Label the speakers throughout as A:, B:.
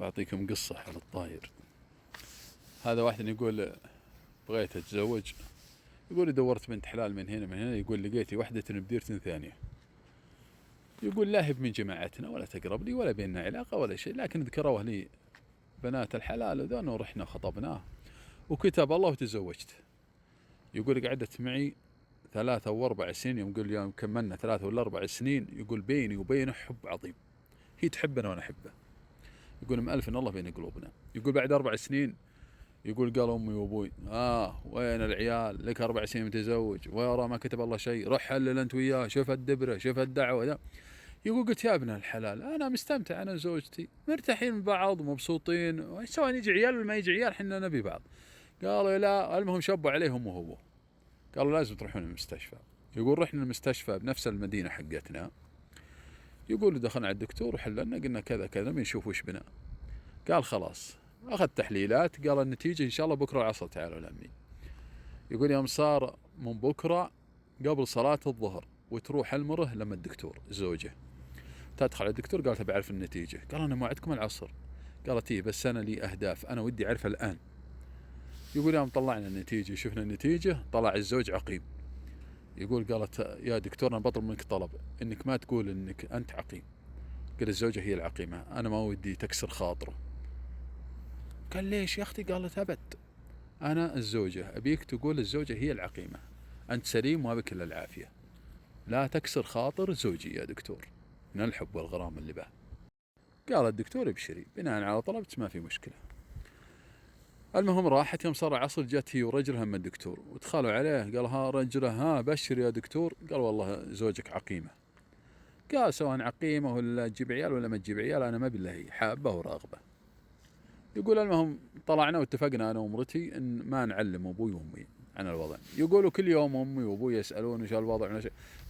A: بعطيكم قصة على الطاير. هذا واحد يقول بغيت أتزوج، يقول دورت بنت حلال من هنا من هنا، يقول لقيتي واحدة بديرة ثانية، يقول لا هي من جماعتنا ولا تقرب لي ولا بيننا علاقة ولا شيء، لكن ذكروه لي بنات الحلال وذون ورحنا خطبناه وكتب الله وتزوجت. يقول قعدت معي 3 و4 سنين، يوم كملنا 3 ولا 4 سنين، يقول بيني وبينه حب عظيم، هي تحبنا وانا احبه. يقول مألف ان الله بين قلوبنا. يقول بعد 4 سنين يقول قال امي وابوي وين العيال لك 4 سنين متزوج ويرى ما كتب الله شيء، روح حلل انت وياه، شوف الدبره شوف الدعوه ذا. يقول قلت يا ابن الحلال انا مستمتع انا وزوجتي مرتاحين من بعض ومبسوطين، سواء يجي عيال ولا ما يجي عيال احنا نبي بعض. قالوا لا، المهم شبوا عليهم وهو قالوا لازم تروحون المستشفى. يقول رحنا المستشفى بنفس المدينه حقتنا. يقول دخلنا على الدكتور وحللنا قلنا كذا كذا بنشوف وش بنا. قال خلاص اخذ تحليلات، قال النتيجه ان شاء الله بكره العصر تعالوا لامي. يقول يوم صار من بكره قبل صلاه الظهر وتروح المره لما الدكتور زوجه تدخل على الدكتور، قالت بعرف النتيجه. قال انا موعدكم العصر. قالت ايه بس انا لي اهداف انا ودي اعرفها الان. يقول يوم طلعنا النتيجه شفنا النتيجه طلع الزوج عقيم. يقول قالت يا دكتور انا بطلب منك طلب، انك ما تقول انك انت عقيم. قال الزوجه هي العقيمه، انا ما ودي تكسر خاطره. قال ليش يا اختي؟ قالت ابد، انا الزوجه ابيك تقول الزوجه هي العقيمه، انت سليم وبك الا العافيه، لا تكسر خاطر زوجي يا دكتور من الحب والغرام اللي به. قال الدكتور ابشري بناء على طلبت ما في مشكله. المهم راحت يوم صار العصر جت هي ورجلها من الدكتور ودخلوا عليه، قال ها رجله ها بشر يا دكتور. قال والله زوجك عقيمه. قال سواء عقيمه ولا تجيب عيال ولا ما تجيب عيال انا ما بالله هي حابه وراغبه. يقول المهم طلعنا واتفقنا انا ومرتي ان ما نعلم ابوي وامي عن الوضع. يقولوا كل يوم امي وابوي يسالون وش الوضع.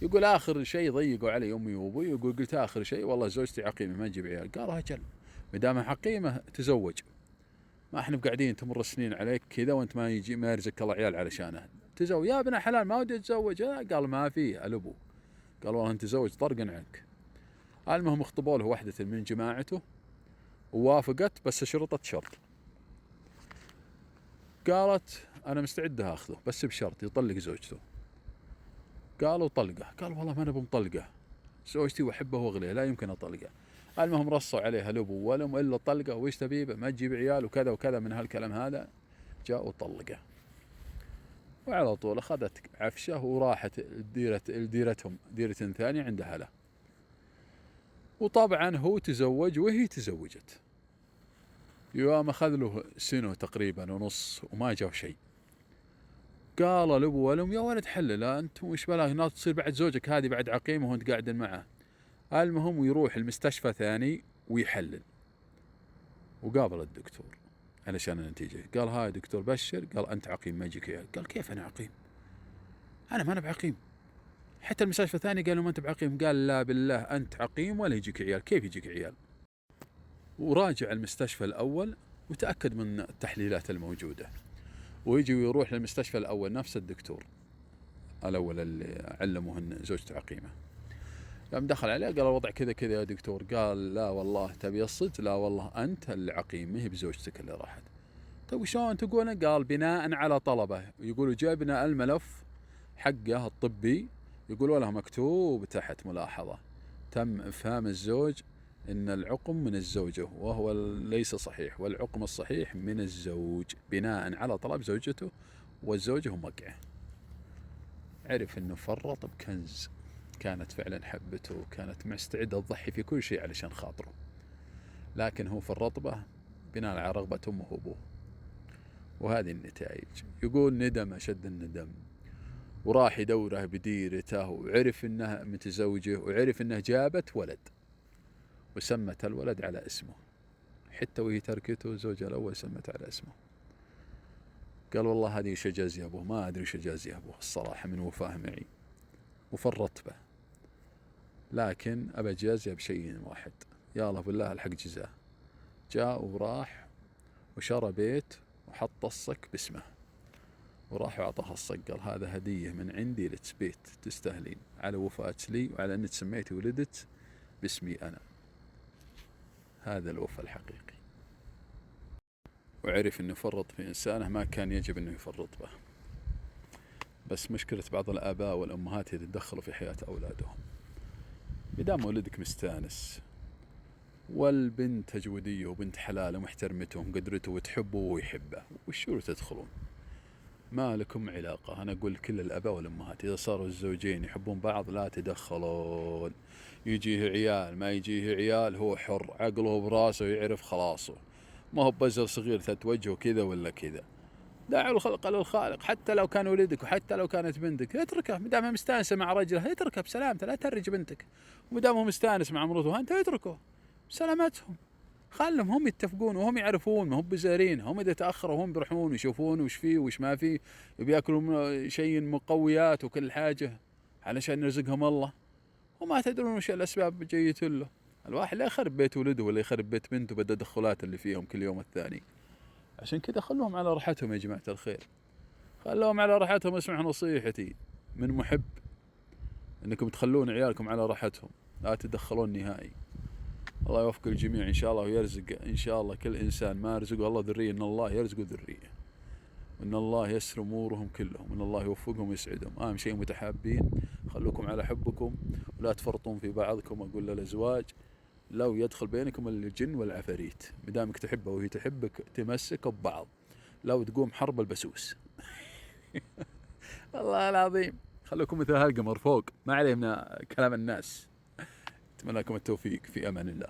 A: يقول اخر شيء ضيقوا علي امي وابوي. يقول قلت اخر شيء والله زوجتي عقيمه ما تجيب عيال. قال اجل ما دام حقيمه تزوج، ما احنا بقاعدين تمر السنين عليك كذا وانت ما يرزقك الله عيال علشانه تزوج يا ابن حلال ما ودي اتزوج. قال ما في الابو. قال والله انت تزوج طرقا عنك. المهم اخطبوا له واحده من جماعته ووافقت بس شرطت شرط. قالت انا مستعده اخذه بس بشرط يطلق زوجته. قالوا طلقه. قال والله ما نبي مطلقه، زوجتي واحبه واغليه لا يمكن اطلقه. المهم رصوا عليها الابو والام الا طلقه وش تبيبه ما تجيب عيال وكذا وكذا من هالكلام هذا. جاء وطلقه وعلى طول اخذت عفشه وراحت ديرتهم ديرة ثانية عند اهله. وطبعا هو تزوج وهي تزوجت. يوم اخذ له سنه تقريبا ونص وما جاء شيء. قال الابو والام يا ولد حلل انت وش بلاك ناس تصير بعد زوجك هذه بعد عقيمه وانت قاعد معه. المهم ويروح المستشفى ثاني ويحلل وقابل الدكتور علشان النتيجه. قال هاي دكتور بشر. قال انت عقيم ما يجيك عيال. قال كيف انا عقيم؟ انا ما انا بعقيم. حتى المستشفى الثاني قالوا ما انت بعقيم. قال لا بالله انت عقيم ولا يجيك عيال. كيف يجيك عيال؟ وراجع المستشفى الاول وتاكد من التحليلات الموجوده، ويجي ويروح للمستشفى الاول نفس الدكتور الاول اللي علمه ان زوجته عقيمه. قام دخل عليه قال الوضع كذا كذا يا دكتور. قال لا والله تبي الصدق؟ لا والله انت اللي عقيم ما هي بزوجتك اللي راحت. طيب شلون تقول؟ قال بناء على طلبه. يقولوا جابنا الملف حقه الطبي، يقولوا له مكتوب تحت ملاحظه تم افهام الزوج ان العقم من الزوجه وهو ليس صحيح، والعقم الصحيح من الزوج بناء على طلب زوجته والزوجه موقعه. عرف انه فرط بكنز، كانت فعلا حبته وكانت مستعدة تضحي في كل شيء علشان خاطره، لكن هو فرط به بناء على رغبة امه وابوه. وهذه النتائج. يقول ندم اشد الندم وراح يدوره بديرته وعرف انها متزوجه وعرف انها جابت ولد وسمت الولد على اسمه، حتى وهي تركته زوجها الاول سمت على اسمه. قال والله هذه شجاز يا ابوه، ما ادري شجاز يا ابوه الصراحة من وفاه معي وفرطت به، لكن ابى جازيه بشيء واحد. يا الله بالله الحق جزاه. جاء وراح وشرى بيت وحط الصك باسمه وراح وعطاها الصك. قال هذا هدية من عندي لك بيت تستاهلين على وفاتك لي وعلى انك سميتي ولدت باسمي انا. هذا الوفاء الحقيقي. وعرف انه يفرط في انسانه ما كان يجب انه يفرط به. بس مشكلة بعض الآباء والأمهات يتدخلوا في حياة أولادهم. بدام ولدك مستانس والبنت تجودية وبنت حلال ومحترمته ومقدرته وتحبه ويحبه، وشو تدخلون؟ ما لكم علاقة. أنا أقول كل الآباء والأمهات إذا صاروا الزوجين يحبون بعض لا تدخلون. يجيه عيال ما يجيه عيال هو حر، عقله براسه يعرف خلاصه، ما هو بزر صغير تتوجهه كذا ولا كذا. دعوا الخلق للخالق. حتى لو كان ولدك وحتى لو كانت بنتك اتركه، مدامها مستانسه مع رجلها اتركها بسلامته، لا تهرج بنتك. ومدامه مستانس مع مرته انت اتركه بسلامتهم. خلهم هم يتفقون وهم يعرفون، ما هم بزارين. هم اذا تاخروا هم بيروحون ويشوفون وش فيه وش ما فيه، بياكلوا شيء مقويات وكل حاجه علشان يرزقهم الله، وما تدرون وش الاسباب جية له. الواحد لا يخرب بيت ولده ولا يخرب بيت بنته بالتدخلات اللي فيهم كل يوم الثاني. عشان كذا خلوهم على راحتهم يا جماعة الخير، خلوهم على راحتهم. اسمعوا نصيحتي من محب، انكم تخلون عيالكم على راحتهم، لا تدخلون نهائي. الله يوفق الجميع ان شاء الله ويرزق ان شاء الله كل انسان ما يرزقه الله ذريه، ان الله يرزقه ذريه، وان الله يسر امورهم كلهم، وان الله يوفقهم ويسعدهم. اهم شيء متحابين، خلوكم على حبكم ولا تفرطون في بعضكم. اقول للازواج لو يدخل بينكم الجن والعفاريت، مدامك تحبه وهي تحبك تمسكوا ببعض، لو تقوم حرب البسوس. والله العظيم خلوكم مثل هالقمر فوق، ما عليه من كلام الناس. اتمنى لكم التوفيق، في امان الله.